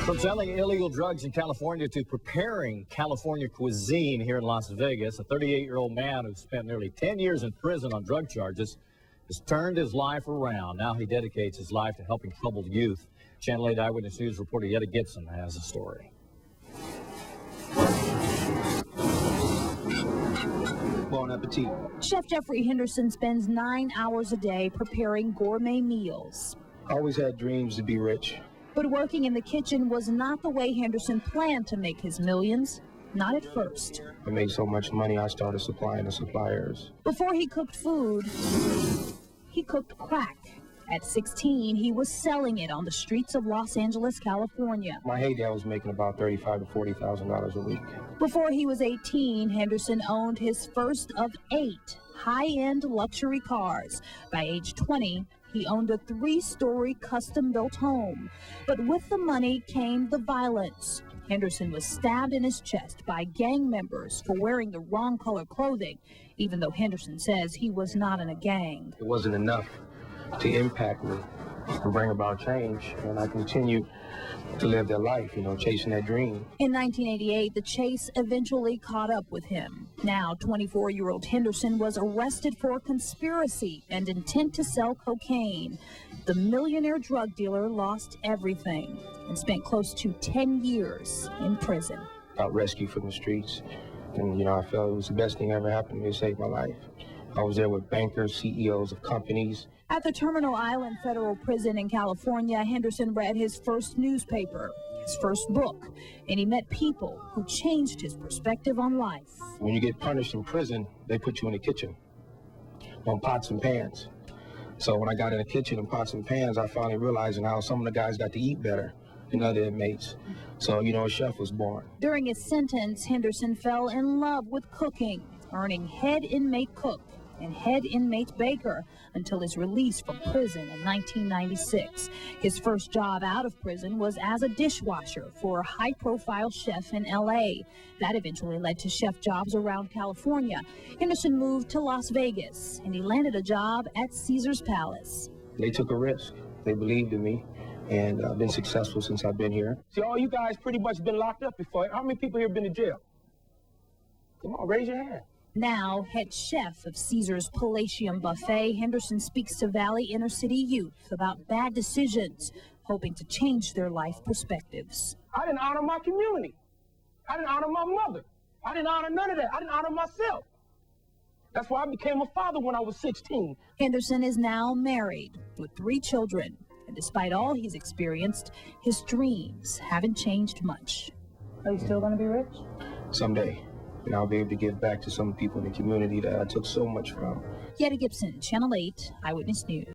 From selling illegal drugs in California to preparing California cuisine here in Las Vegas, a 38-year-old man who spent nearly 10 years in prison on drug charges has turned his life around. Now he dedicates his life to helping troubled youth. Channel 8 Eyewitness News reporter Yetta Gibson has the story. Bon appetit. Chef Jeffrey Henderson spends 9 hours a day preparing gourmet meals. I always had dreams to be rich. But working in the kitchen was not the way Henderson planned to make his millions. Not at first. I made so much money, I started supplying the suppliers. Before he cooked food, he cooked crack. At 16, he was selling it on the streets of Los Angeles, California. My heyday, I was making about $35,000 to $40,000 a week. Before he was 18, Henderson owned his first of 8 high-end luxury cars. By age 20, he owned a 3-story custom-built home. But with the money came the violence. Henderson was stabbed in his chest by gang members for wearing the wrong color clothing, even though Henderson says he was not in a gang. It wasn't enough to impact me and bring about change, and I continue to live that life, chasing that dream. In 1988, the chase eventually caught up with him. Now, 24-year-old Henderson was arrested for conspiracy and intent to sell cocaine. The millionaire drug dealer lost everything and spent close to 10 years in prison. Got rescued from the streets, and I felt it was the best thing that ever happened to me to save my life. I was there with bankers, CEOs of companies. At the Terminal Island Federal Prison in California, Henderson read his first newspaper, his first book, and he met people who changed his perspective on life. When you get punished in prison, they put you in the kitchen on pots and pans. So when I got in the kitchen and pots and pans, I finally realized how some of the guys got to eat better than other inmates. So, a chef was born. During his sentence, Henderson fell in love with cooking, earning head inmate cook and head inmate baker until his release from prison in 1996. His first job out of prison was as a dishwasher for a high-profile chef in L.A. That eventually led to chef jobs around California. Henderson moved to Las Vegas, and he landed a job at Caesar's Palace. They took a risk. They believed in me, and I've been successful since I've been here. See, all you guys pretty much been locked up before. How many people here been to jail? Come on, raise your hand. Now head chef of Caesar's Palacium Buffet, Henderson speaks to Valley inner city youth about bad decisions, hoping to change their life perspectives. I didn't honor my community. I didn't honor my mother. I didn't honor none of that. I didn't honor myself. That's why I became a father when I was 16. Henderson is now married with 3 children, and despite all he's experienced, his dreams haven't changed much. Are you still going to be rich? Someday. And I'll be able to give back to some people in the community that I took so much from. Yetta Gibson, Channel 8 Eyewitness News.